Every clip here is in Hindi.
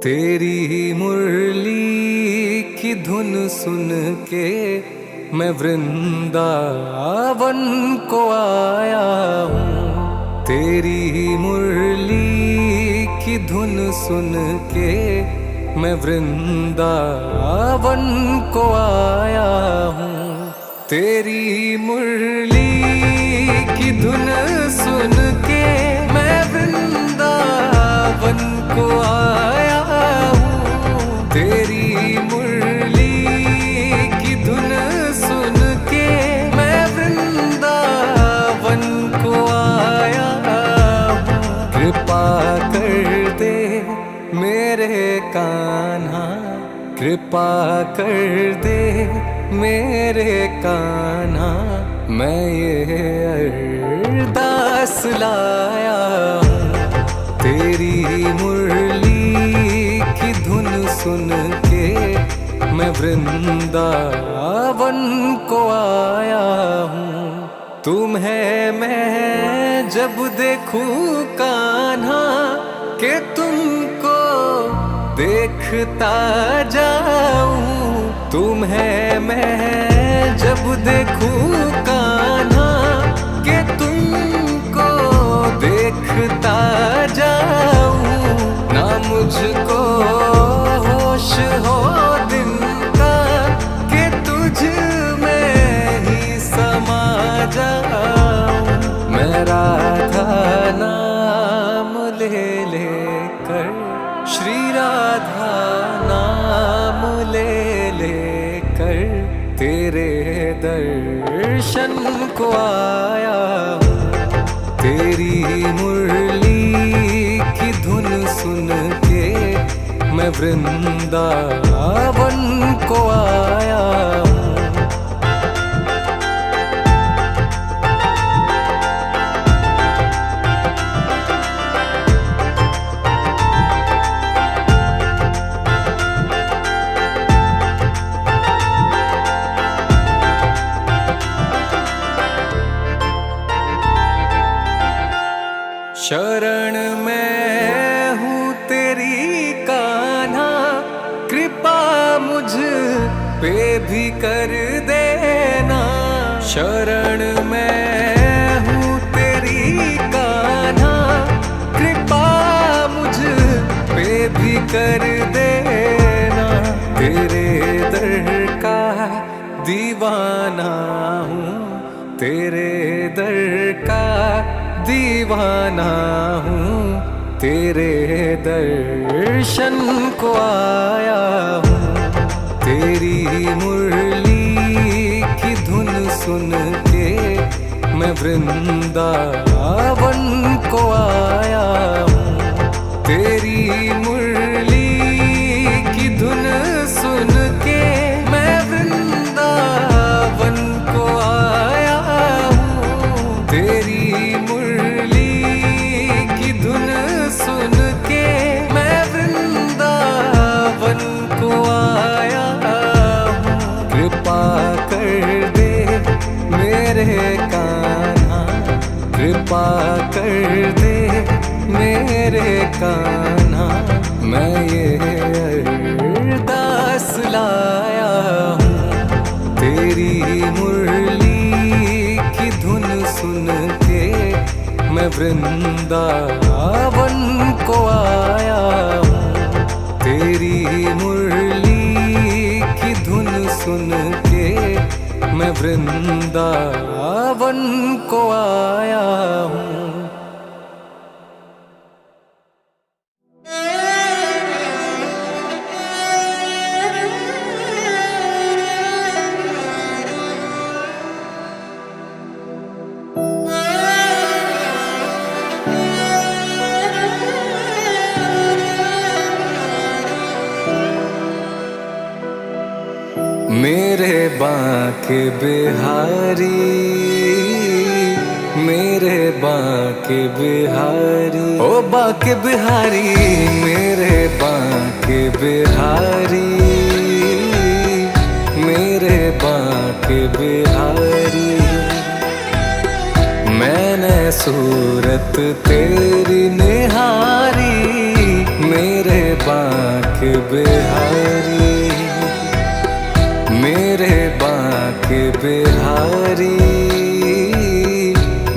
तेरी ही मुरली की धुन सुन के मैं वृंदावन को आया हूँ। तेरी ही मुरली की धुन सुन के मैं वृंदावन को आया हूँ। तेरी मुरली की धुन सुन के मैं वृंदावन को आया हूँ। तेरी मुरली की धुन सुन के मैं वृंदावन को आया हूँ। कृपा कर दे मेरे कान्हा, कृपा कर दे मेरे कान्हा, मैं ये अरदास लाया हूँ। तेरी मुरली की धुन सुन के मैं वृंदावन को आया हूँ। तुम्हें मैं जब देखूं कान्हा के तुमको देखता जाऊं। तुम्हें मैं जब देखूं कान्हा के तुमको देखता जाऊं। ना मुझको होश हो दिन का कि तुझ में ही समा जाऊं। मैं राधा नाम ले लेकर, श्री राधा नाम ले लेकर तेरे दर्शन को आया हूँ। तेरी मुरली की धुन सुन के मैं वृंदावन को आया हूँ। शरण मैं हूँ तेरी कान्हा, कृपा मुझ पे भी कर देना। शरण मैं हूँ तेरी कान्हा, कृपा मुझ पे भी कर देना। तेरे दर का दीवाना हूँ, तेरे दर का दीवाना हूँ। तेरे दर्शन को आया हूँ। तेरी मुरली की धुन सुन के मैं वृंदावन को आया हूँ। तेरी मुरली की धुन सुन के मैं वृंदावन को आया हूँ। तेरी धुन सुन के मैं वृंदावन को आया हूँ। कृपा कर दे मेरे कान्हा, कृपा कर दे मेरे कान्हा, मैं ये अरदास लाया हूँ। तेरी मुरली की धुन सुन के मैं वृंदावन को आया हूँ। तेरी मुरली की धुन सुन के मैं वृंदावन को आया हूँ। मेरे बांके बिहारी, मेरे बांके बिहारी, ओ बांके बिहारी, मेरे बांके बिहारी, मेरे बांके बिहारी। मैंने सूरत तेरी निहारी, मेरे बांके बिहारी, मेरे बांके बिहारी,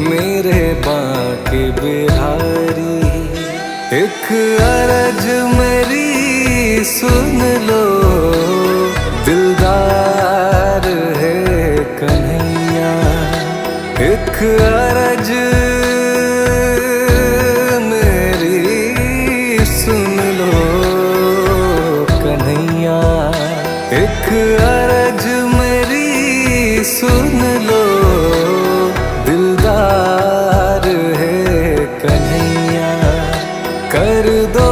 मेरे बांके बिहारी। एक अर्ज मेरी सुन लो, दिलदार है कन्हैया। एक अर्ज मेरी सुन लो कन्हैया, एक अर्ज मेरी सुन लो, दिलदार है कन्हैया। कर दो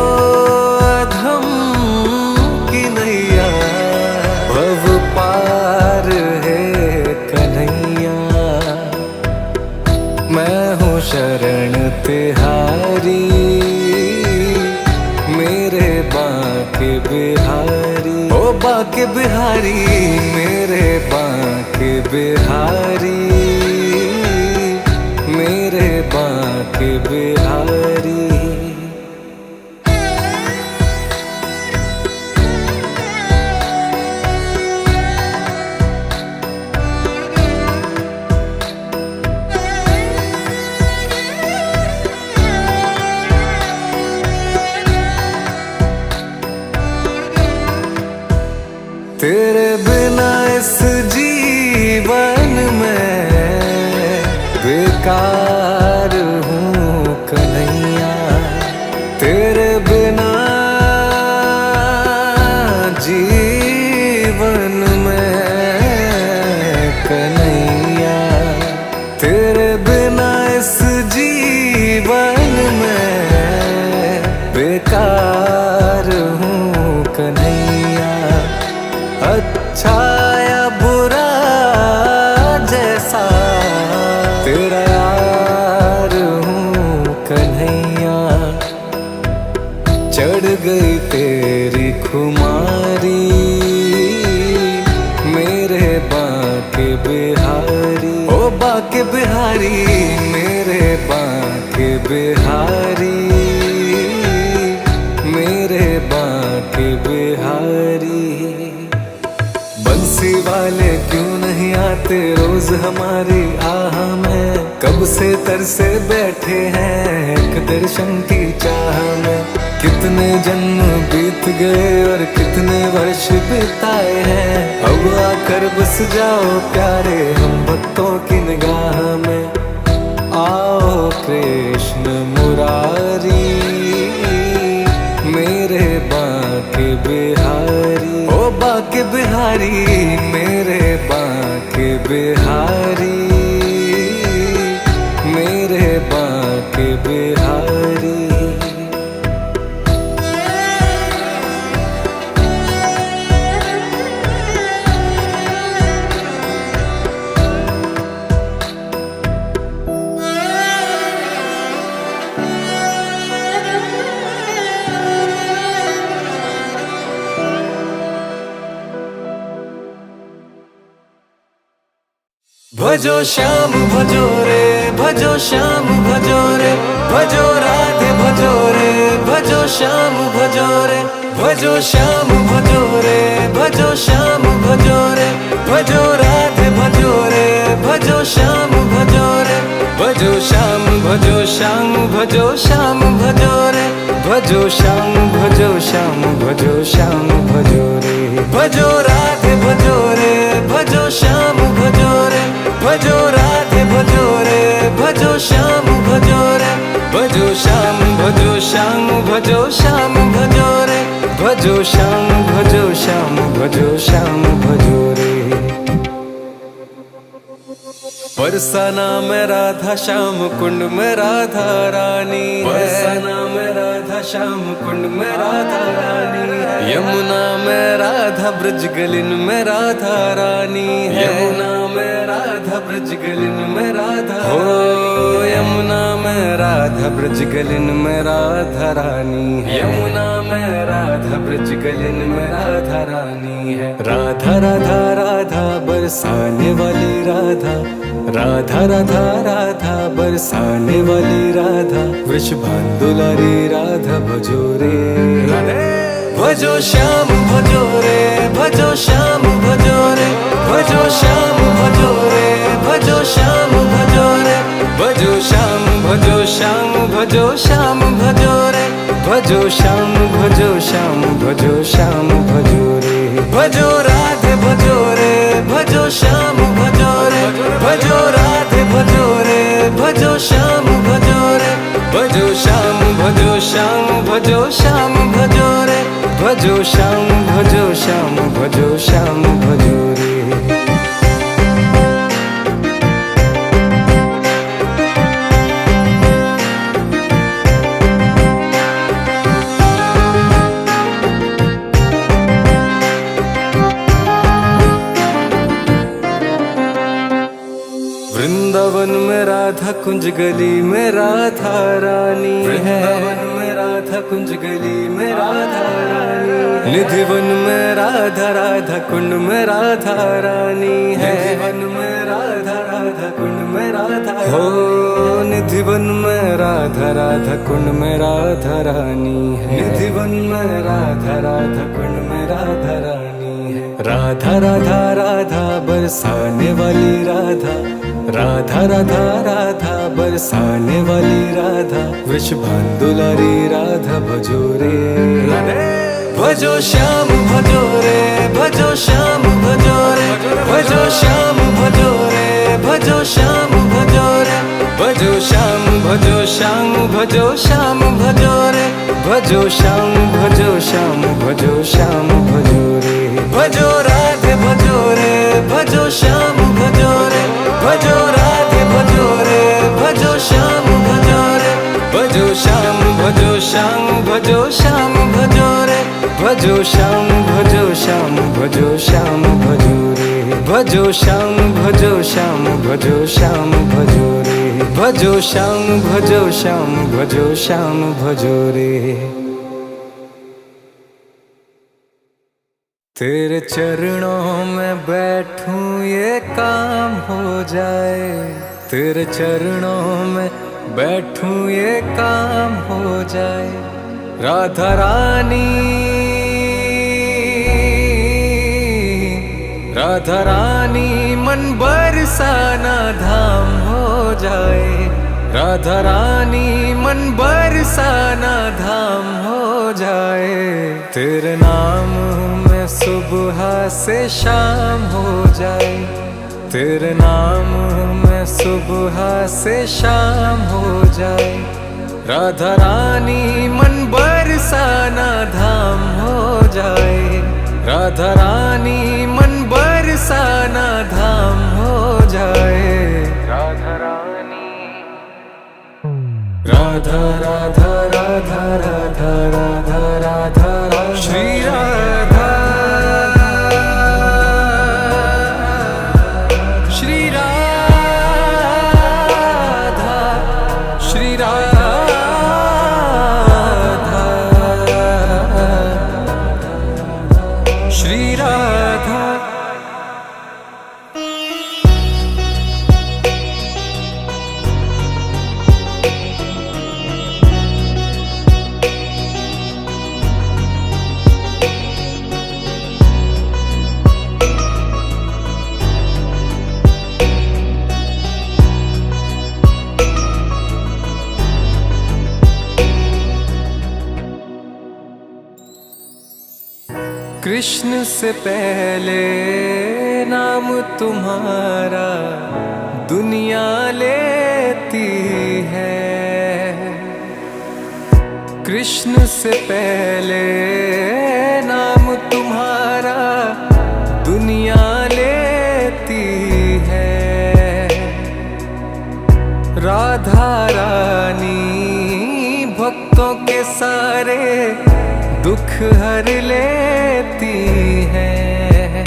अधम की नैया, भव पार है कन्हैया। मैं हूँ शरण तिहारी, मेरे बांके बिहारी। ओ बांके बिहारी, मेरे बांके बिहारी, मेरे बांके बिहारी। तेरे बिना इस जीवन में बेकार हूँ कन्हैया। तेरे बिना जीवन में कन्हैया, तेरे बिना इस जीवन में बेकार हूँ कन्हैया। अच्छा या बुरा जैसा तेरा यार हूँ कन्हैया। चढ़ गई तेरी खुमारी, मेरे बांके बिहारी। ओ बांके बिहारी, मेरे बांके बिहारी, मेरे बांके बिहारी। बंसी वाले क्यों नहीं आते रोज हमारी आह में, कब से तरसे बैठे हैं एक दर्शन की चाह में। कितने जन्म बीत गए और कितने वर्ष बिताए हैं, अब आकर बस जाओ प्यारे हम भक्तों की निगाह में। आओ कृष्ण मुरारी, मेरे बांके बिहारी। ओ बांके बिहारी, मेरे बांके बिहारी, मेरे बांके बिहारी। भजो श्याम भजो रे, भजो श्याम भजो रे, भजो राधे भजो रे, भजो श्याम भजो रे, भजो श्याम भजो रे, भजो श्याम भजो रे, भजो राधे भजो रे, भजो श्याम भजो रे, भजो श्याम भजो श्याम भजो श्याम भजो रे, भजो श्याम भजो श्याम भजो श्याम भजो रे, भजो राधे भजो रे, भजो श्याम भजो रे, भजो राधे भजो रे, भजो श्याम भजो रे, भजो श्याम भजो श्याम भजो श्याम भजो रे, भजो श्याम भजो श्याम भजो श्याम भजो रे। बरसाना में राधा श्याम कुंड में राधा रानी, बरसाना में राधा श्याम कुंड में राधा रानी। यमुना में राधा ब्रज गलिन में राधा रानी, यमुना में राधा ब्रज गलिन में राधा। हो यमुना में राधा ब्रज गलिन में राधा रानी, यमुना में राधा ब्रज गलिन में राधा रानी है। राधा राधा राधा बरसाने वाली राधा, राधा राधा राधा बरसाने वाली राधा, वृषभान दुलारी राधा भजो रे। भजो श्याम भजो रे भजो श्याम भजो रे भजो श्याम भजो रे भजो श्याम भजो रे भजो श्याम भजो श्याम भजो श्याम भजो रे भजो श्याम भजो श्याम भजो श्याम भजो रे भजो राधे भजो रे भजो श्याम भजो रे भजो राधे भजो रे भजो श्याम भजो रे भजो श्याम भजो श्याम भजो श्याम भजो रे भजो श्याम भजो श्याम भजो श्याम भजो रे। वृंदावन में राधा कुंज गली में राधा रानी है, वृंदावन में राधा कुंज गली में राधा रानी, निधिवन में राधा राधा कुंड में राधा रानी है, निधिवन में राधा राधा कुंड में राधा हो, निधिवन में राधा राधा कुंड में राधा रानी है, निधिवन में राधा राधा कुंड में राधा रानी है। राधा राधा राधा बरसाने वाली राधा, राधा राधा राधा बरसाने वाली राधा, वृषभान दुलारी राधा भजो रे भजो श्याम भजो रे भजो श्याम भजो रे भजो श्याम भजो रे भजो श्याम भजो रे भजो श्याम भजो श्याम भजो श्याम भजो रे भजो श्याम भजो श्याम भजो श्याम भजो रे भजो राधे भजो रे भजो श्याम भजो रे भजो राधे भजो रे भजो श्याम भजो रे भजो श्याम भजो श्याम भजो श्याम भजो रे भजो श्याम भजो श्याम भजो श्याम भजो रे भजो श्याम भजो श्याम भजो श्याम भजो रे भजो श्याम भजो श्याम भजो श्याम भजो रे। तेरे चरणों में बैठूं ये काम हो जाए, तेरे चरणों में बैठूं ये काम हो जाए। राधा रानी राधा रानी मन बरसाना धाम हो जाए, राधा रानी मन बरसाना धाम हो जाए। तेरे नाम में सुबह से शाम हो जाए, तेरे नाम में सुबह से शाम हो जाए। राधा रानी मन बरसाना धाम हो जाए, राधा रानी मन बरसाना धाम हो जाए। राधा रानी राधा राधा राधा राधा राधा राधा श्री राधा श्री राधा श्री राधा श्री राधा। कृष्ण से पहले नाम तुम्हारा दुनिया लेती है, कृष्ण से पहले नाम तुम्हारा दुनिया लेती है। राधा रानी भक्तों के सारे दुख हर लेती हैं,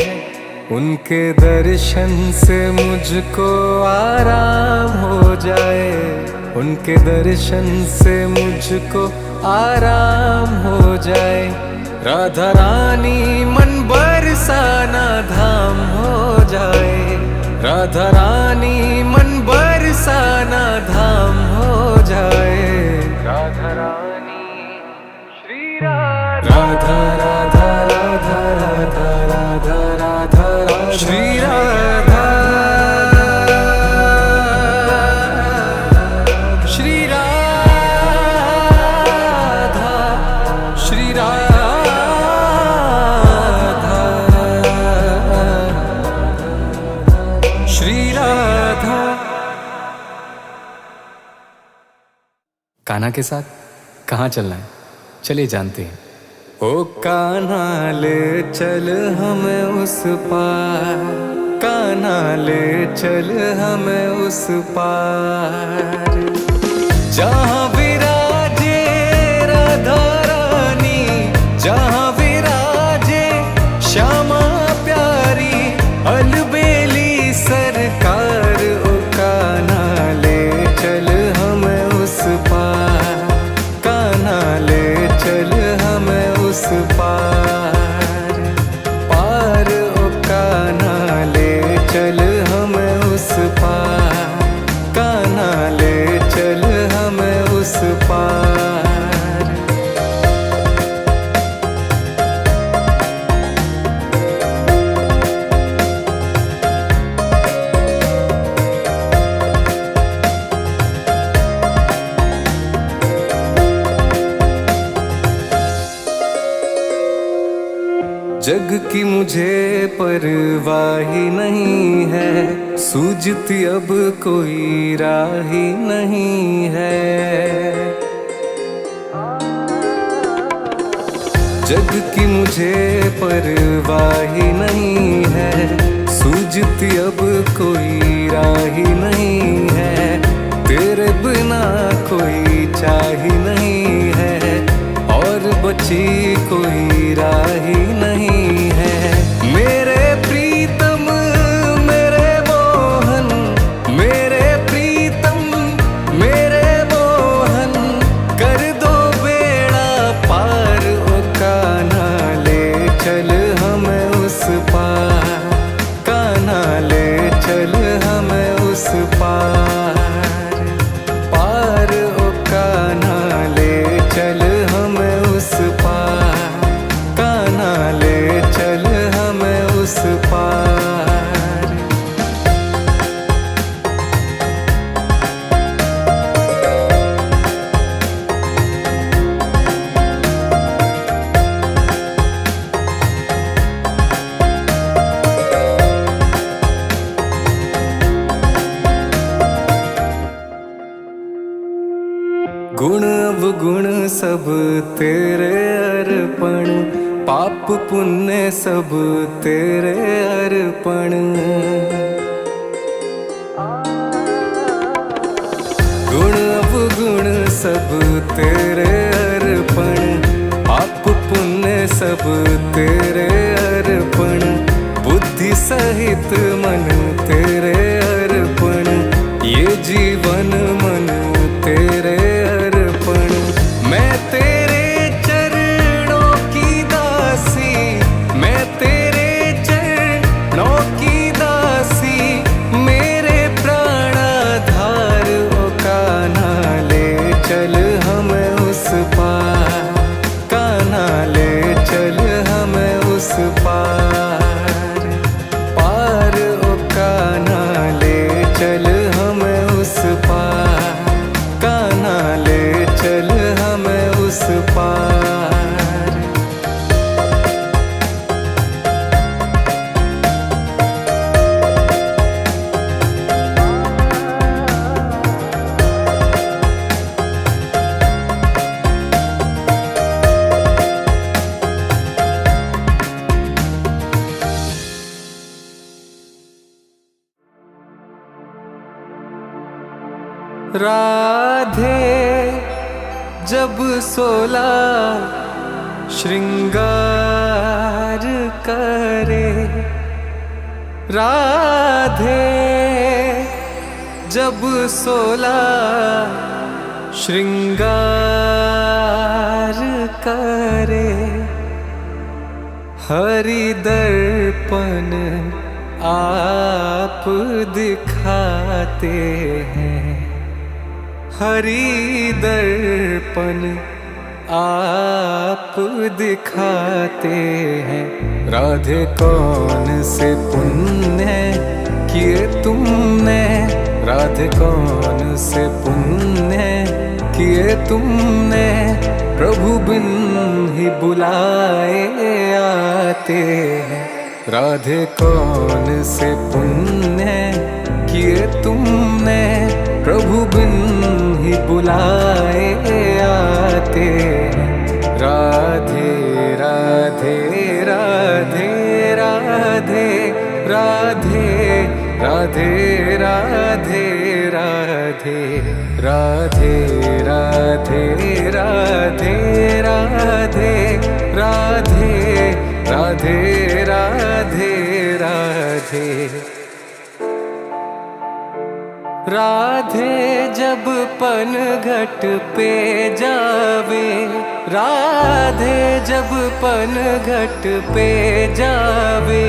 उनके दर्शन से मुझको आराम हो जाए, उनके दर्शन से मुझको आराम हो जाए। राधा रानी मन बरसाना धाम हो जाए, राधा रानी मन बरसाना धाम हो जाए। राधा रानी श्री राधा राधा श्री राधा, श्री राधा। कान्हा के साथ कहाँ चलना है, चलिए जानते हैं। ओ कान्हा ले चल हमें उस पार, कान्हा ले चल हमें उस पार, जहाँ विराजे राधा रानी, जहाँ विराजे श्यामा प्यारी, अलबेली सरकार। ओ कान्हा ले चल हमें उस पार, कान्हा ले चल हमें उस पार, पार। ओ कान्हा ले चल हमें उस पार, कान्हा ले चल हमें उस पार। जग की मुझे परवाह ही नहीं है, सूझती अब कोई राह ही नहीं है। जग की मुझे परवाह ही नहीं है, सूझती अब कोई राह ही नहीं है। तेरे बिना कोई चाह ही नहीं है, और बची कोई राह ही नहीं है। मेरे प्रीतम मेरे मोहन, मेरे प्रीतम मेरे मोहन, कर दो बेड़ा पार। ओ कान्हा ले चल हमें उस पार, कान्हा ले चल हमें उस पार, पार। ओ कान्हा ले चल हमें उस पार, कान्हा ले चल हमें उस पार। गुण अवगुण सब तेरे अर्पण, पाप पुण्य सब तेरे अर्पण। गुण अवगुण सब तेरे अर्पण, पाप पुण्य सब तेरे अर्पण। बुद्धि सहित मन तेरे अर्पण, ये जीवन मन तेरे अर्पण। मैं तेरे चरणों की दासी, मैं तेरे चरणों की दासी, मेरे प्राणाधार। ओ कान्हा ले चल हमें उस पार, कान्हा ले चल हमें उस पार, पार। ओ कान्हा ले चल हमें उस पार, कान्हा ले चल हमें उस पार। राधे जब 16 श्रृंगार करे, राधे जब 16 श्रृंगार करे। हरि दर्पण आप दिखाते हैं, हरि दर्पण आप दिखाते हैं। राधे कौन से पुण्य किए तुमने, राधे कौन से पुण्य किए तुमने, प्रभु बिन ही बुलाए आते हैं। राधे कौन से पुण्य किए तुमने, प्रभु बिन ही बुलाए आते हैं। राधे राधे राधे राधे राधे राधे राधे राधे राधे राधे राधे राधे राधे राधे राधे राधे। राधे जब पनघट पे जावे, राधे जब पनघट पे जावे,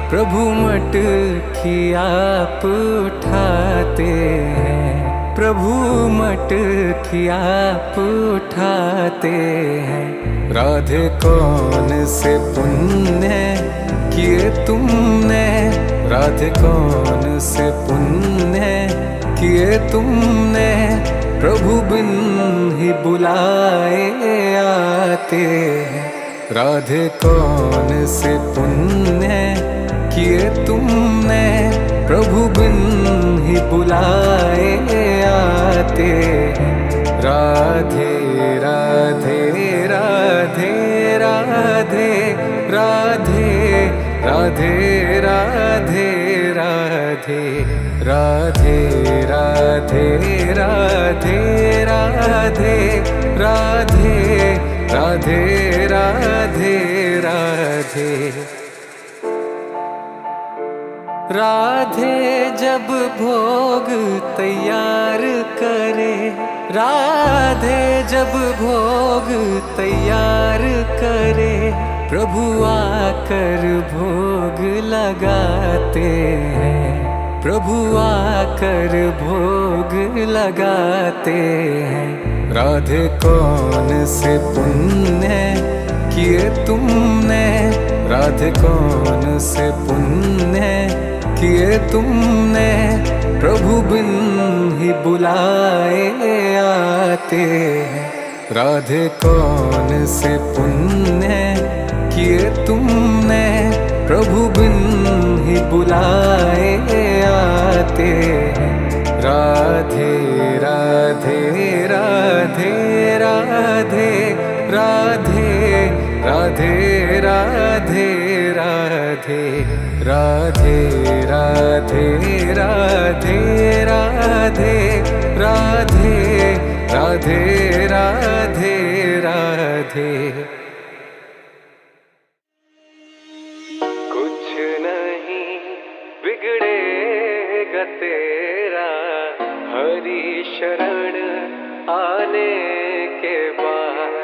प्रभु मटकी आप उठाते हैं, प्रभु मटकी आप उठाते हैं। राधे कौन से पुण्य किए तुमने, राधे कौन से पुण्य किए तुमने, प्रभु बिन ही बुलाए आते हैं। राधे कौन से पुण्य किए तुमने, प्रभु बिन ही बुलाए आते हैं। राधे राधे राधे राधे राधे राधे राधे राधे राधे राधे राधे राधे राधे राधे राधे राधे। राधे जब भोग तैयार करे, राधे जब भोग तैयार करे, प्रभु आकर भोग लगाते हैं, प्रभु आकर भोग लगाते हैं। राधे कौन से पुण्य किए तुमने, राधे कौन से पुण्य किए तुमने, प्रभु बिन ही बुलाए आते हैं। राधे कौन से पुण्य किए तुमने, प्रभु बिन ही बुलाए आते हैं। राधे राधे राधे राधे राधे राधे राधे राधे राधे राधे राधे राधे राधे राधे राधे राधे। कुछ नहीं बिगड़ेगा तेरा, हरि शरण आने के बाद।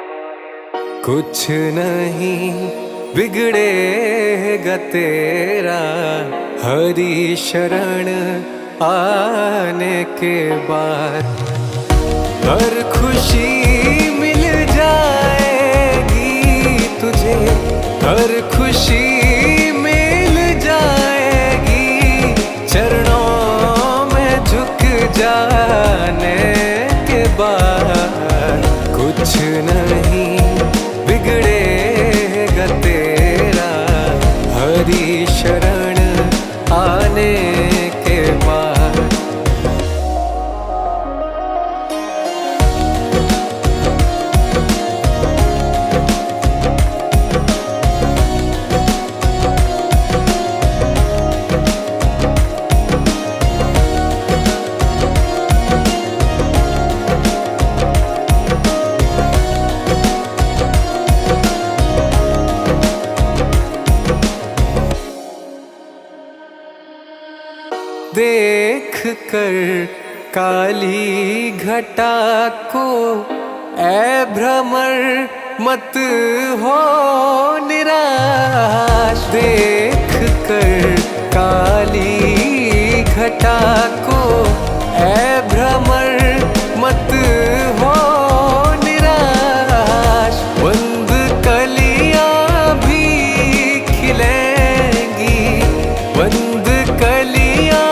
कुछ नहीं बिगड़ेगा तेरा, हरि शरण आने के बाद। हर खुशी मिल जाएगी तुझे, हर खुशी मिल जाएगी, चरणों में झुक जाने के बाद। कुछ नहीं बिगड़ेगा तेरा, हरि शरण आने के बाद। देख कर काली घटा को ऐ भ्रमर मत हो निराश। देख कर काली घटा को ऐ भ्रमर मत हो निराश। बंद कलियां भी खिलेंगी, बंद कलियां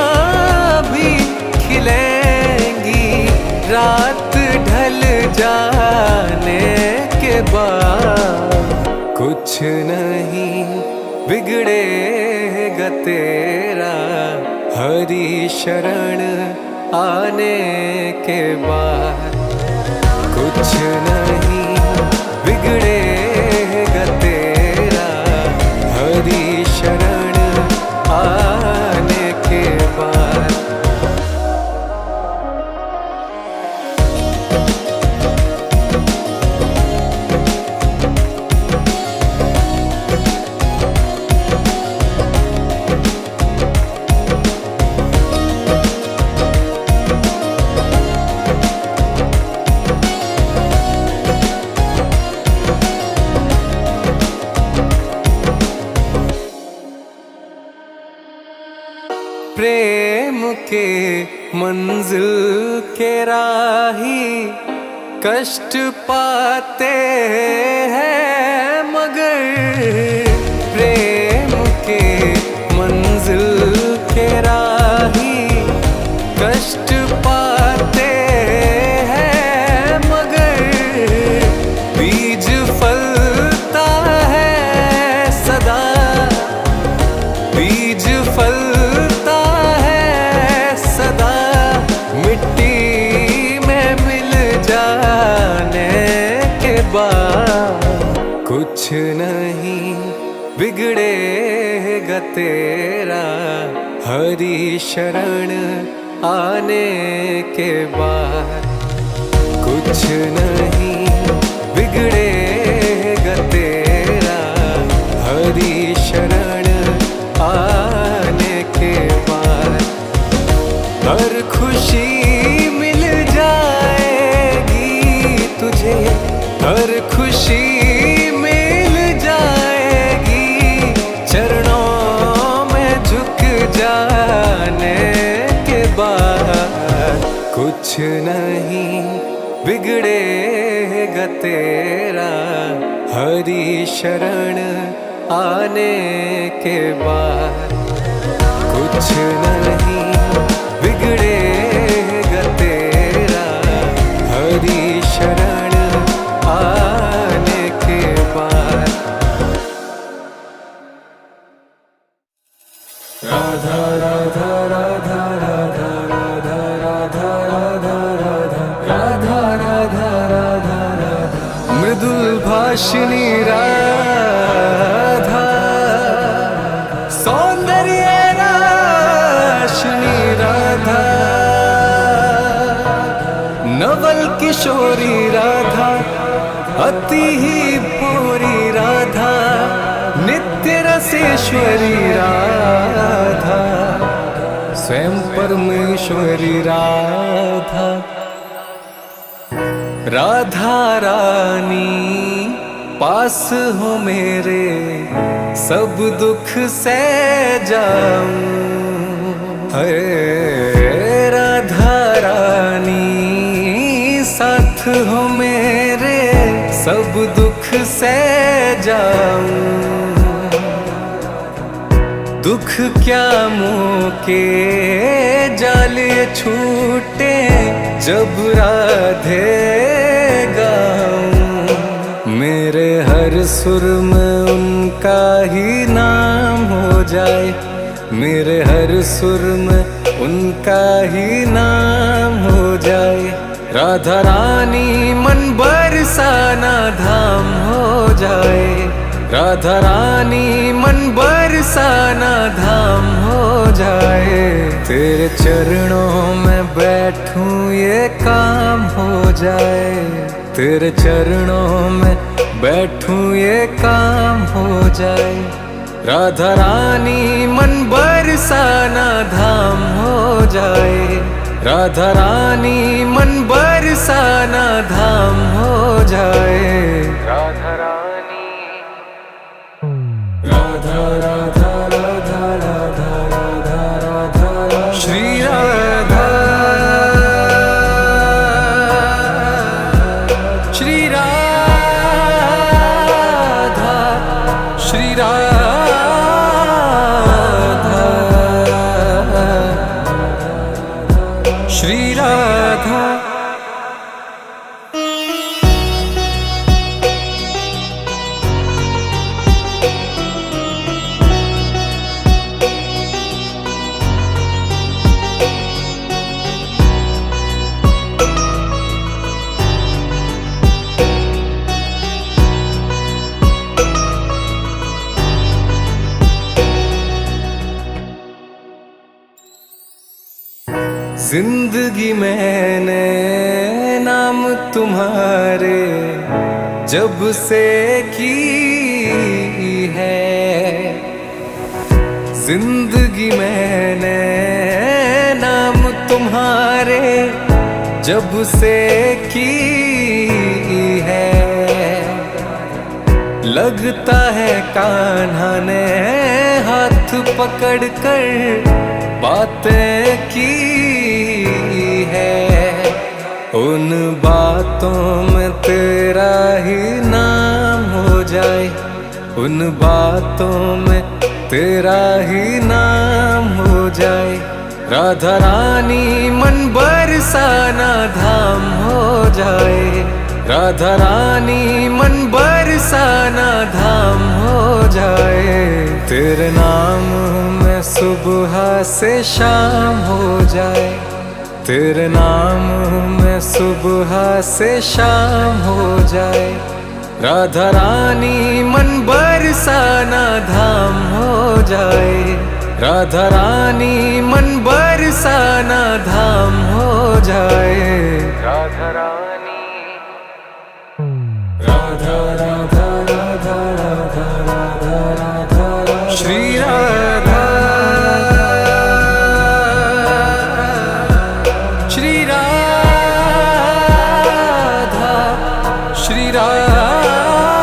भी खिलेंगी, कुछ नहीं बिगड़ेगा तेरा हरि शरण आने के बाद। कुछ नहीं बिगड़ेगा तेरा हरि शरण आने के बाद। प्रेम के मंजिल के राही कष्ट पाते हैं, मगर प्रेम के मंजिल के राही कष्ट पाते हैं, मगर बीज फलता है सदा, बीज फलता सदा मिट्टी में मिल जाने के बाद। कुछ नहीं बिगड़ेगा तेरा हरि शरण आने के बाद। कुछ नहीं बिगड़ेगा तेरा हरि शरण आने के बाद। हर खुशी मिल जाएगी तुझे, हर खुशी मिल जाएगी चरणों में झुक जाने के बाद। कुछ नहीं बिगड़ेगा तेरा हरि शरण आने के बाद। कुछ नहीं बिगड़ेगा तेरा हरि शरण आने के बाद। राधा राधा राधा राधा राधा राधा राधा राधा राधा राधा राधा मृदुल भाषिणी राधा, सौंदर्य राशिनी राधा, नवल किशोरी राधा, अति ही भोरी राधा, नित्य रसेश्वरी राधा, स्वयं परमेश्वरी राधा। राधा रानी पास हो मेरे, सब दुख सह जाऊं। हरे राधा रानी साथ हो मेरे, सब दुख सह जाऊं। दुख क्या मुँह के जाल छूटे जब राधे गाऊं। मेरे हर सुर में उनका ही नाम हो जाए, मेरे हर सुर में उनका ही नाम हो जाए। राधा रानी मन बरसाना धाम हो जाए, राधा रानी मन बरसाना धाम हो जाए। तेरे चरणों में बैठूं ये काम हो जाए, तेरे चरणों में बैठूं ये काम हो जाए। राधा रानी मन बरसाना धाम हो जाए, राधा रानी मन बरसाना धाम हो जाए। राधा रानी राधा राधा राधा राधा राधा राधा श्री राधा श्री राधा श्री राधा श्री राधा। जिंदगी मैंने नाम तुम्हारे जब से की है, जिंदगी मैंने नाम तुम्हारे जब से की है। लगता है कान्हा ने हाथ पकड़ कर बातें की है। उन बातों में तेरा ही नाम हो जाए, उन बातों में तेरा ही नाम हो जाए। राधा रानी मन बरसाना धाम हो जाए, राधा रानी मन बरसाना धाम हो जाए। तेरे नाम में सुबह से शाम हो जाए, तेरे नाम में सुबह से शाम हो जाए। राधा रानी मन बरसाना धाम हो जाए, राधा रानी मन बरसाना धाम हो जाए। राधा रानी, राधा राधा राधा राधा राधा राधा श्री राधा, श्री राधा, श्री राधा।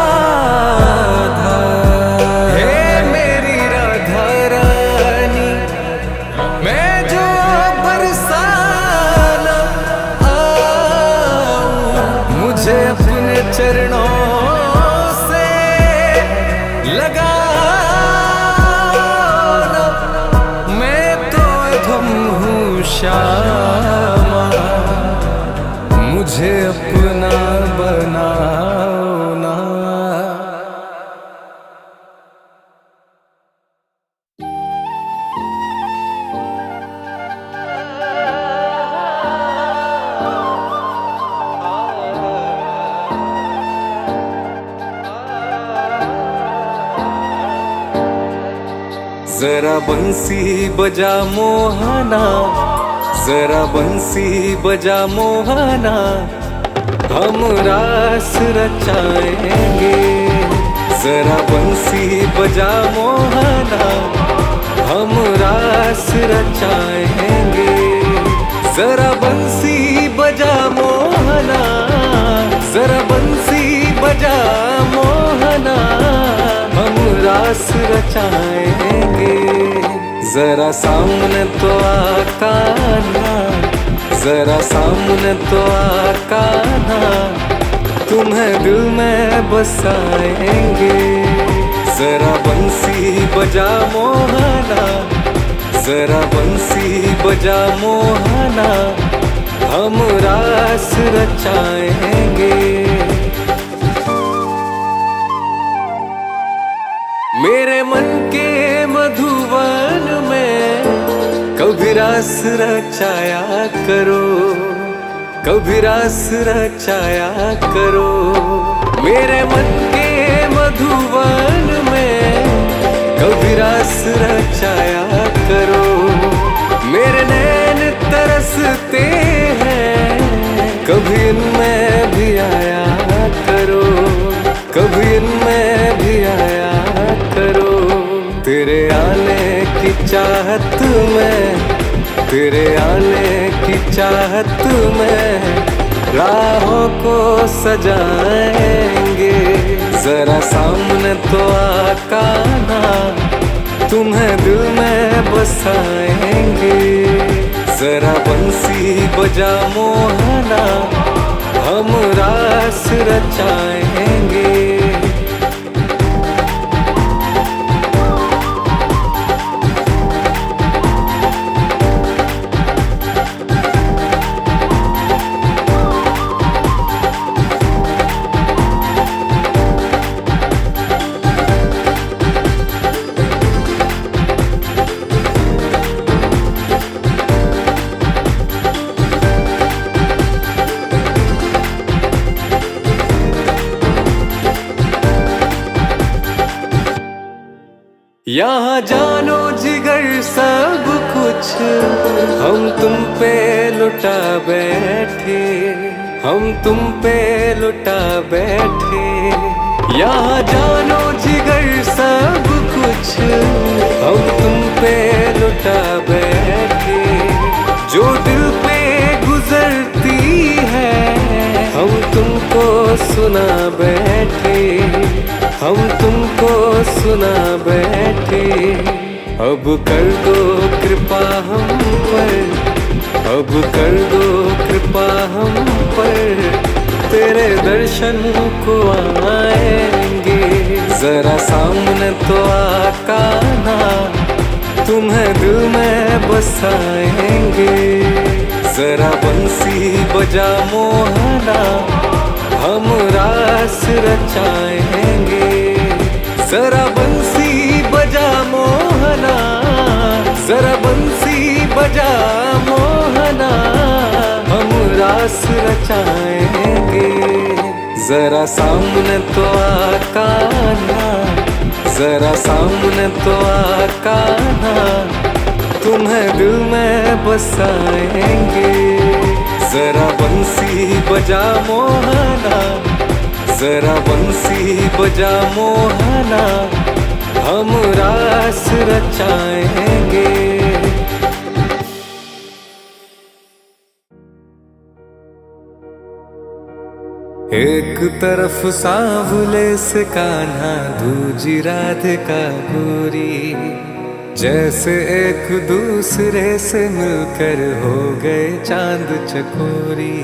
हे मेरी राधा रानी, मैं जो बरसाना आऊं, मुझे अपने चरणों से लगा, मैं तो अधम हूँ श्यामा, मुझे अपना बनाओ ना। जरा बंसी बजा मोहना, जरा बंसी बजा मोहना, हम रास रचाएंगे। जरा बंसी बजा मोहना, हम रास रचाएंगे। जरा बंसी बजा मोहना, जरा बंसी बजा मोहना, हम रास रचाएंगे। जरा सामने तो आकाना, जरा सामने तो आकाना, तुम्हें दिल में बसाएंगे। जरा बंसी बजा मोहना, जरा बंसी बजा मोहना, हम रास रचाएंगे। मेरे मन के मधुवन में कभी रास रचाया करो, कभी रास रचाया करो। मेरे मन के मधुवन में कभी रास रचाया करो। मेरे नैन तरसते हैं, कभी इनमें भी आया करो, कभी इनमें भी आया करो। तेरे आने की चाहत में, तेरे आने की चाहत में राहों को सजाएंगे। जरा सामने तो आकाना, तुम्हें दिल में बसाएंगे। जरा बंसी बजा मोहना, हम रास रचाएंगे। यहाँ जानो जिगर सब कुछ हम तुम पे लुटा बैठे, हम तुम पे लुटा बैठे। यहाँ जानो जिगर सब कुछ हम तुम पे लुटा बैठे। जो दिल पे गुजरती है हम तुमको सुना बैठे, हम तुमको सुना बैठे। अब कर दो कृपा हम पर, अब कर दो कृपा हम पर, तेरे दर्शन को आएंगे। जरा सामने तो आका ना, तुम्हें दिल में बसाएंगे। जरा बंसी बजा मोहना, हम रास रचाएंगे। जरा बंसी बजा मोहना, जरा बंसी बजा मोहना, हम रास रचाएंगे। जरा सामने तो आका ना, जरा सामने तो आका ना, तुम्हें दिल में बसाएंगे। जरा बंसी बजा मोहना, जरा बंसी बजा मोहना, हम रास रचाएंगे। एक तरफ सांवले से कान्हा, दूजी राधिका गोरी, जैसे एक दूसरे से मिलकर हो गए चांद चकोरी।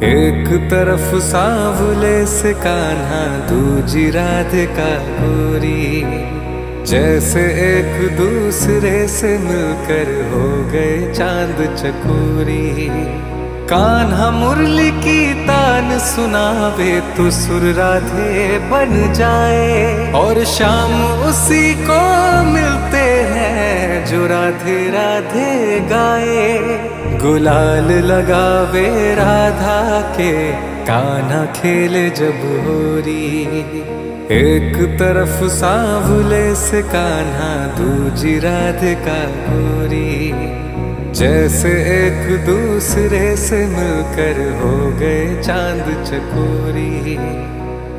एक तरफ सांवले से कान्हा, दूजी राधिका गोरी, जैसे एक दूसरे से मिलकर हो गए चांद चकोरी। कान्हा मुरली की तान सुनावे तो सुर राधे बन जाए, और शाम उसी को मिलते हैं जो राधे राधे गाए। गुलाल लगावे राधा के, कान्हा खेले जब होरी। एक तरफ सांवले से कान्हा, दूजी राधिका गोरी, जैसे एक दूसरे से मिलकर हो गए चांद चकोरी।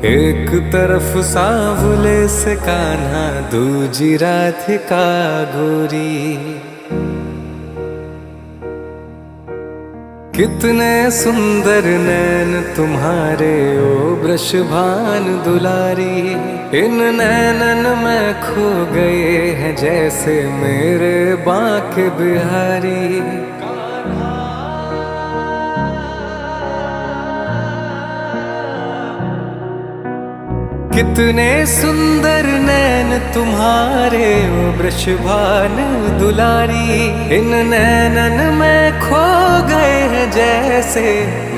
एक तरफ सांवले से कान्हा, दूजी राधिका गोरी। कितने सुंदर नैन तुम्हारे ओ वृषभान दुलारी, इन नैनन में खो गए हैं जैसे मेरे बांके बिहारी। कितने सुंदर नैन तुम्हारे ओ वृषभान दुलारी, इन नैनन में खो गए हैं जैसे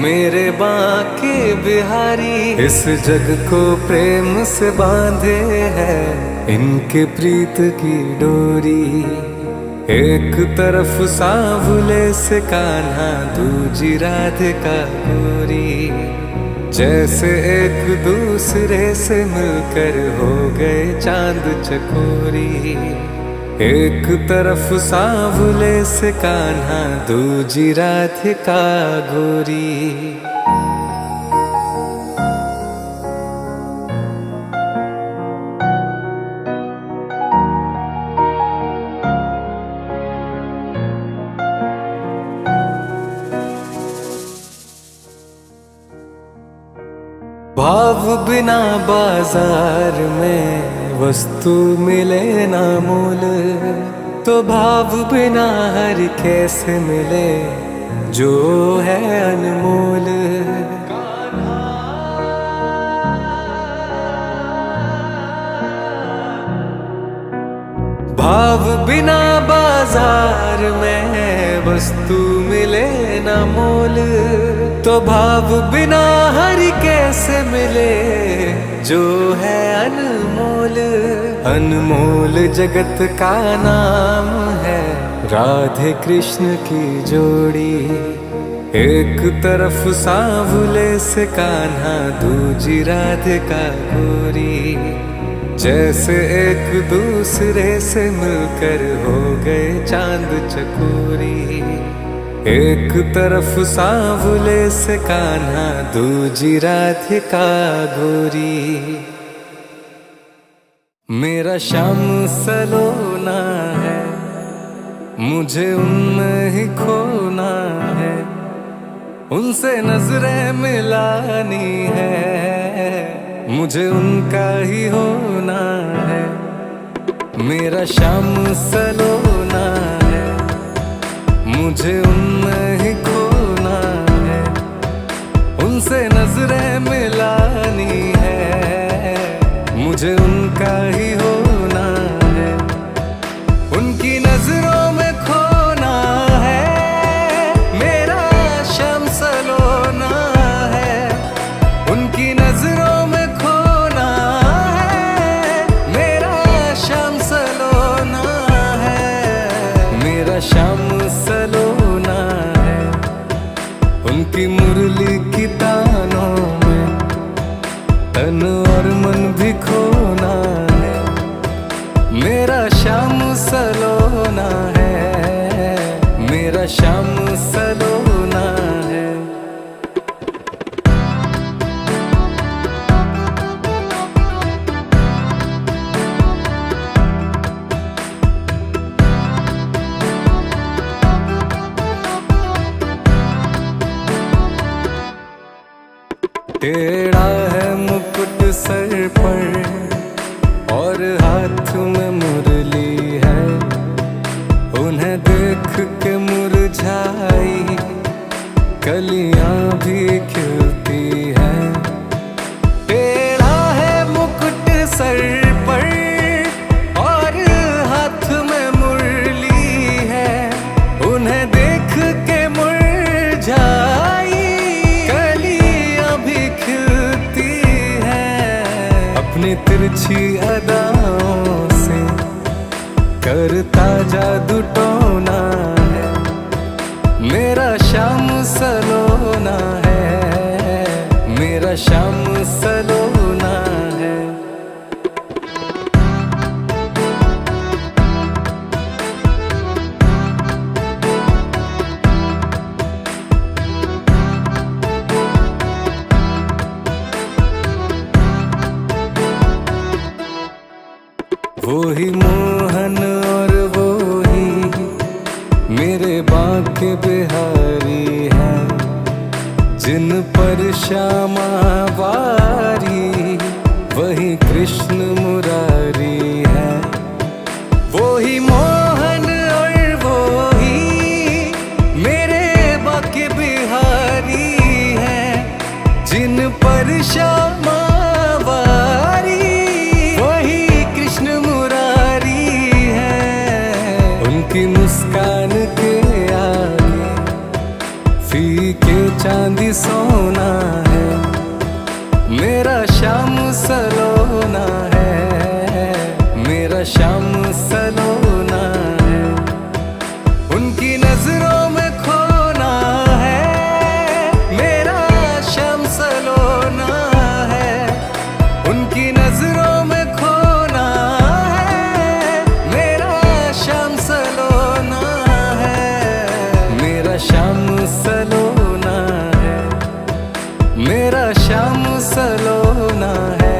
मेरे बांके बिहारी। इस जग को प्रेम से बांधे है इनके प्रीत की डोरी। एक तरफ सांवले से कान्हा, दूजी राधिका गोरी, जैसे एक दूसरे से मिलकर हो गए चांद चकोरी। एक तरफ सांवले से कान्हा, दूजी राधिका गोरी। भाव बिना बाजार में वस्तु मिले ना मोल, तो भाव बिना हर कैसे मिले जो है अनमोल। भाव बिना बाजार में वस्तु मिले ना मोल, तो भाव बिना हर कैसे मिले जो है अनमोल। अनमोल जगत का नाम है राधे कृष्ण की जोड़ी। एक तरफ सांवले से कान्हा, दूजी राधिका गोरी, जैसे एक दूसरे से मिलकर हो गए चांद चकोरी। एक तरफ सांवले से कान्हा, दूजी राधिका गोरी। मेरा श्याम सलोना है, मुझे उनमें ही खोना है, उनसे नजरें मिलानी है, मुझे उनका ही होना है। मेरा श्याम सलोना है, मुझे उनमें ही खोना है, उनसे नजरें मिलानी है, मुझे उनका ही होना है। उनकी नजरों में खोना है, मेरा श्याम सलोना है। उनकी नजरों में खोना है, मेरा श्याम सलोना है। मेरा श्याम सलोना है, उनकी मुरली की तानों में तन और मन भी खोना है। मेरा श्याम सलोना है, मेरा श्याम सलोना है। टेढ़ा है मुकुट सर पर और हाथ में मुरली है, उन्हें देख के मुरझाई कलियां भी खिलती हैं। टेढ़ा है मुकुट सर पर और हाथ में मुरली है, उन्हें देख के मुरझाई कलियां भी खिलती हैं। अपनी तिरछी अदाओं से करता जादू टोना है, मेरा श्याम सलोना है, मेरा श्याम सलोना है। वो ही मोहन और वो ही मेरे बांके बिहारी हैं, जिन पर श्यामा वारी वही कृष्ण मुरारी है। वो ही मोहन और वो ही मेरे बांके बिहारी हैं, जिन पर श्यामा वारी वही कृष्ण मुरारी है। उनकी मुस्कान के आगे फीके चांदी सोना है, मेरा श्याम सलोना है, मेरा श्याम सलोना है। उनकी नजरों में खोना है, मेरा श्याम सलोना है। उनकी नजरों में खोना है, मेरा श्याम सलोना है। मेरा श्याम सलोना है, मेरा श्याम सलोना है,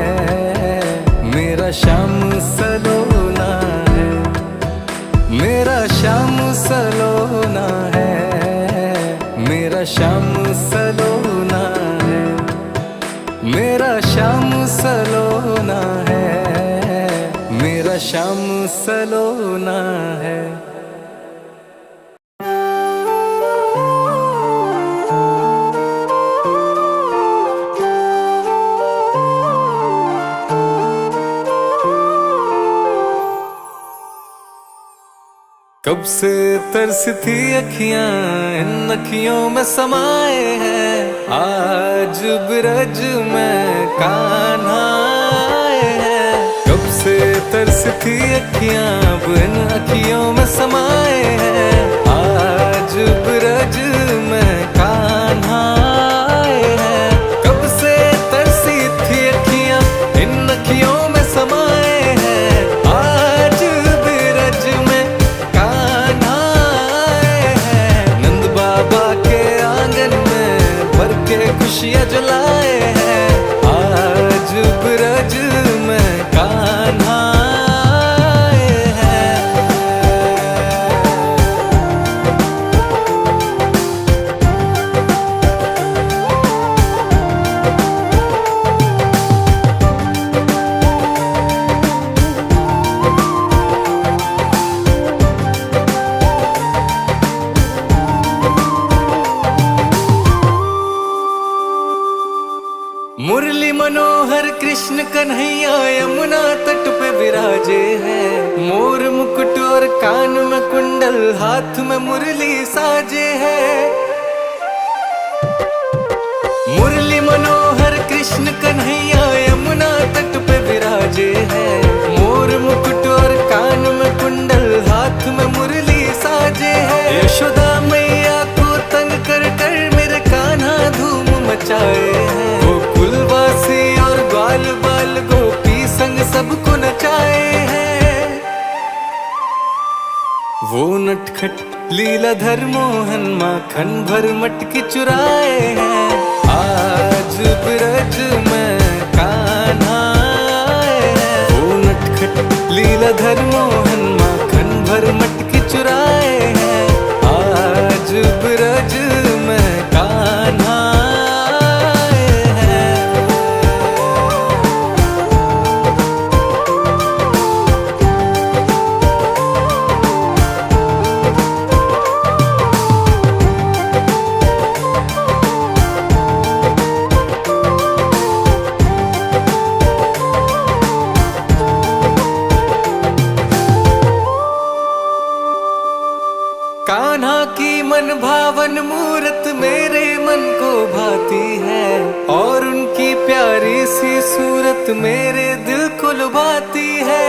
मेरा श्याम सलोना है। मेरा श्याम सलोना है, मेरा श्याम सलोना है। मेरा श्याम सलोना है, मेरा श्याम सलोना है। कब से तरसती अखियां इन अखियों में समाए हैं, आज ब्रज में कान्हा आए हैं। कब से तरसती अखियां अब इन अखियों में समाए हैं, आज ब्रज में कान्हा खुशियाँ जलाए हैं। आज ब्रज में कान्हा आए हैं। मुरली मनोहर कृष्ण कन्हैया यमुना तट पे विराजे हैं। मोर मुकुट और कान में कुंडल, हाथ में मुरली साजे हैं। मुरली मनोहर कृष्ण कन्हैया यमुना तट पे विराजे हैं। मोर मुकुट और कान में कुंडल, हाथ में मुरली साजे हैं। यशोदा मैया को तंग कर कर मेरे कान्हा धूम मचाए हैं। कुलवासी और ग्वाल बाल गोपी संग सबको नचाए हैं। वो नटखट लीलाधर मोहन माखन भर मटकी चुराए हैं। आज ब्रज में कान्हा आए हैं। वो नटखट लीलाधर मोहन माखन भर मटकी चुराए हैं। आज ब्रज में कान्हा कान्हा की मन भावन मूरत मेरे मन को भाती है। और उनकी प्यारी सी सूरत मेरे दिल को लुभाती है।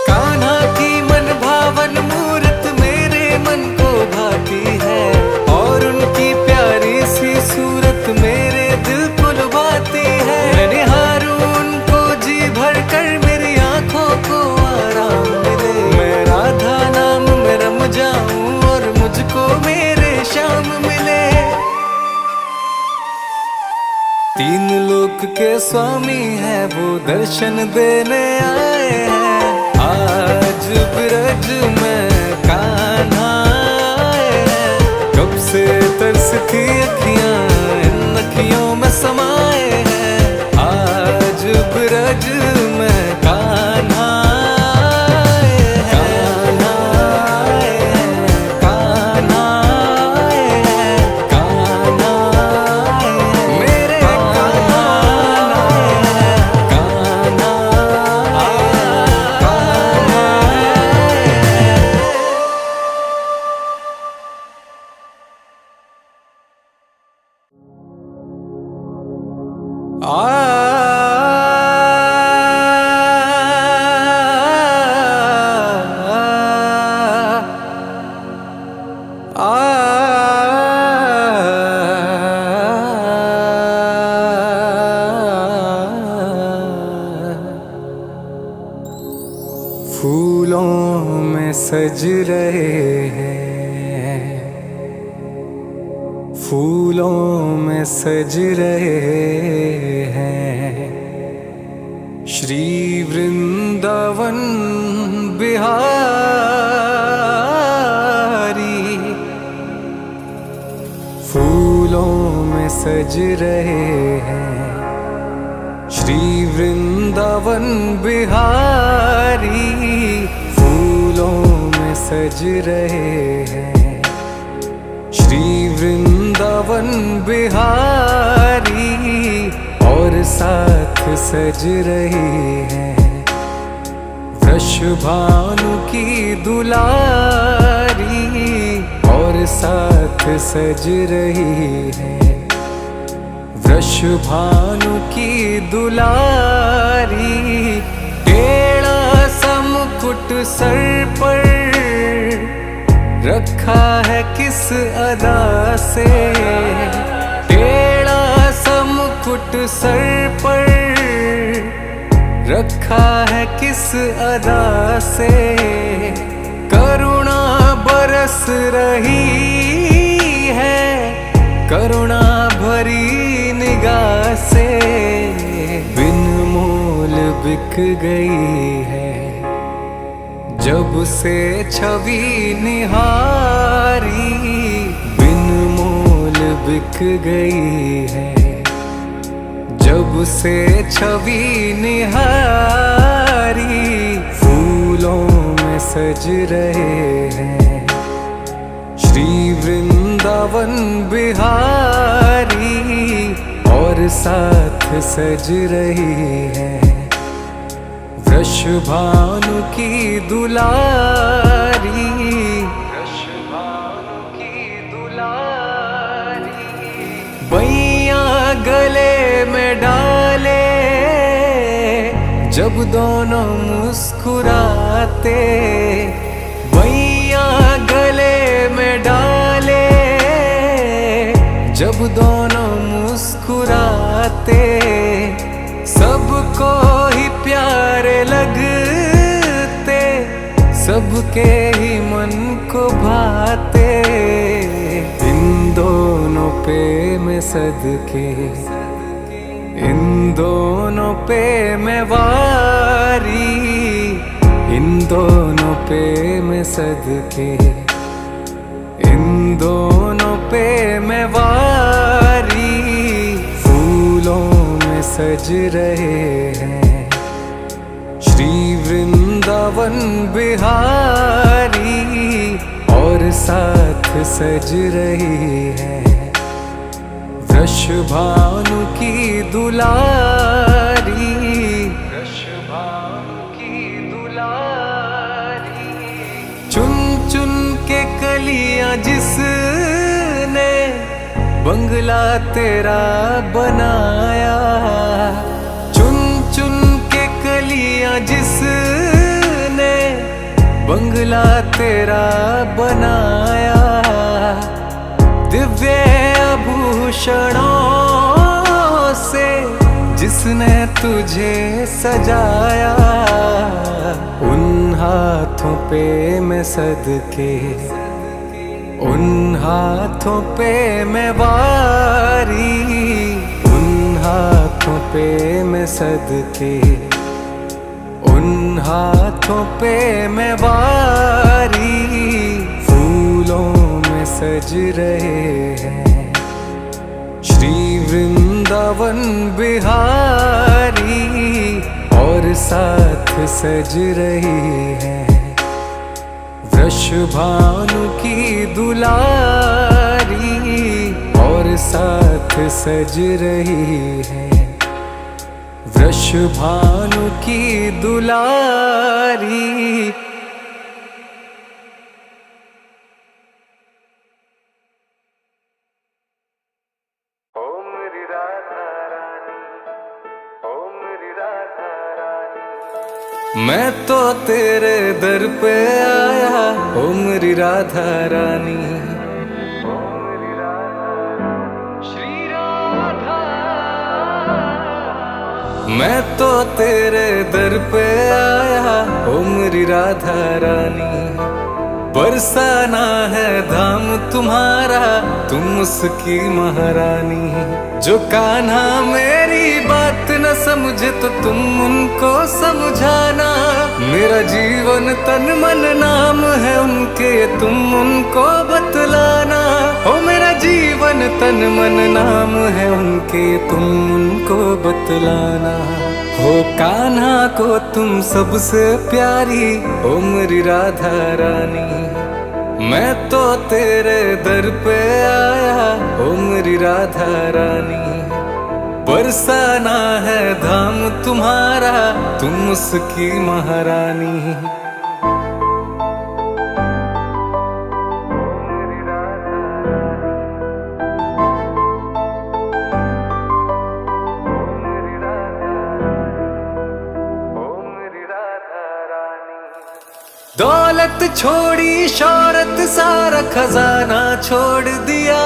कान्हा की मन भावन मूरत मेरे मन को भाती है। और उनकी प्यारी सी सूरत मेरे दिल को लुभाती है। मैं निहारूं उनको जी भर कर, मेरी आंखों को आराम मिले। मैं राधा नाम में रम जाऊं और मुझको मेरे श्याम मिले। तीन लोक के स्वामी है वो दर्शन देने आए हैं। आज ब्रज में कान्हा आए हैं। कब से तरसती अखियां इन अखियों में समाए हैं। आज ब्रज में कान्हा फूलों में सज रहे हैं। फूलों में सज रहे हैं। श्री वृंदावन बिहारी। फूलों में सज रहे हैं। श्री वृंदावन बिहारी। फूलों में सज रहे हैं। श्री वृंदावन बिहारी। और साथ सज रही हैं वृषभानु की दुलारी। और साथ सज रही हैं वृषभानु की दुलारी। टेढ़ा सा मुकुट सर पर रखा है किस अदा से। टेढ़ा सा मुकुट सर पर रखा है किस अदा से। करुणा बरस रही है बिक गई है, जब से छवि निहारी बिन मोल बिक गई है, जब से छवि निहारी फूलों में सज रहे हैं श्री वृंदावन बिहारी, और साथ सज रही है वृषभानु की दुलारी, वृषभानु की दुलारी। बैया गले में डाले जब दोनों मुस्कुराते, बैया गले में डाले जब दोनों मुस्कुराते, सबको ही प्यारे लगते, सबके ही मन को भाते। इन दोनों पे मैं सदके, इन दोनों पे मैं वारी, इन दोनों पे मैं सदके, इन दोनों पे मैं वारी फूलों में सज रहे हैं श्री वृंदावन बिहारी, और साथ सज रही है वृषभानु की दुलारी, वृषभानु की दुलारी। चुन चुन के कलियां जिसने बंगला तेरा बनाया, चुन चुन के कलियां जिसने बंगला तेरा बनाया, दिव्य आभूषणों से जिसने तुझे सजाया, उन हाथों पे मैं सदके, उन हाथों पे मैं वारी, उन हाथों पे मैं सदके, उन हाथों पे मैं वारी फूलों में सज रहे हैं श्री वृंदावन बिहारी, और साथ सज रही है वृषभानु की दुलारी, और साथ सज रही है वृषभानु की दुलारी। मैं तो तेरे दर पे आया ओ मेरी राधा रानी, श्री राधा। मैं तो तेरे दर पे आया ओ मेरी राधा रानी, बरसाना है धाम तुम्हारा तुम उसकी महारानी। जो कान्हा मेरी बात न समझे तो तुम उनको समझाना, मेरा जीवन तन मन नाम है उनके तुम उनको बतलाना। ओ मेरा जीवन तन मन नाम है उनके तुम उनको बतलाना। हो कान्हा को तुम सबसे प्यारी ओ मेरी राधा रानी, मैं तो तेरे दर पे आया ओ मेरी राधा रानी। बरसाना है धाम तुम्हारा तुम उसकी महारानी। दौलत छोड़ी शौहरत सारा खजाना छोड़ दिया,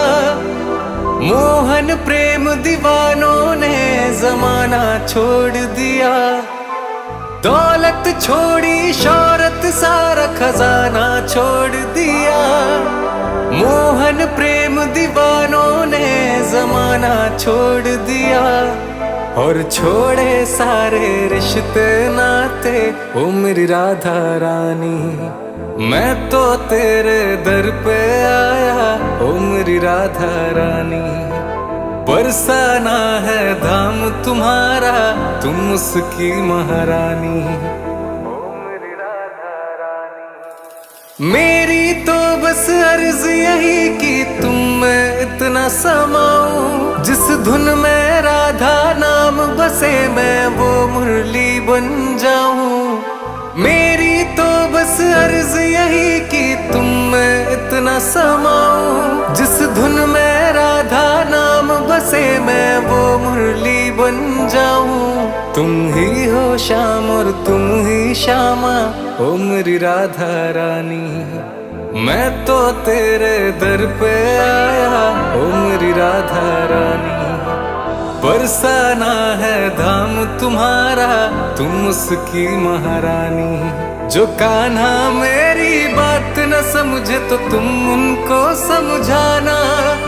मोहन प्रेम दीवानों ने जमाना छोड़ दिया। दौलत छोड़ी शौहरत सारा खजाना छोड़ दिया, मोहन प्रेम दीवानों ने जमाना छोड़ दिया। और छोड़े सारे रिश्ते नाते, ओ मेरी राधा रानी। मैं तो तेरे दर पे आया, ओ मेरी राधा रानी। बरसाना है धाम तुम्हारा, तुम उसकी महारानी। मेरी तो बस अर्ज यही कि तुम में इतना समाऊं, जिस धुन में राधा नाम बसे मैं वो मुरली बन जाऊं। मेरी तो बस अर्ज यही कि तुम में इतना समाऊं, जिस धुन में राधा नाम बसे मैं वो मुरली बन जाऊं। तुम ही हो श्याम और तुम ही श्यामा, ओ मेरी राधा रानी। मैं तो तेरे दर पे आया, ओ मेरी राधा रानी। बरसाना है धाम तुम्हारा, तुम उसकी महारानी। जो कान्हा मेरी बात न समझे तो तुम उनको समझाना।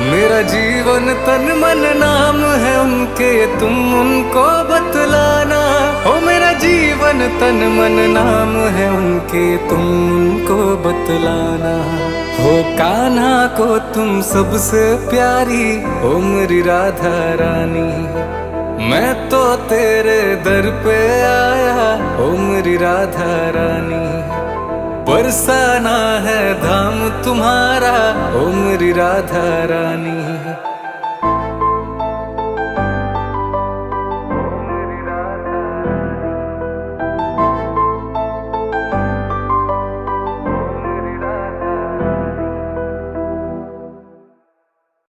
मेरा जीवन तन मन नाम है उनके, तुम उनको बतलाना। ओ मेरा जीवन तन मन नाम है उनके, तुम उनको बतलाना। हो कान्हा को तुम सबसे प्यारी, ओ मेरी राधा रानी। मैं तो तेरे दर पे आया, ओ मेरी राधा रानी। बरसाना है धाम तुम्हारा, ओ मेरी राधा रानी।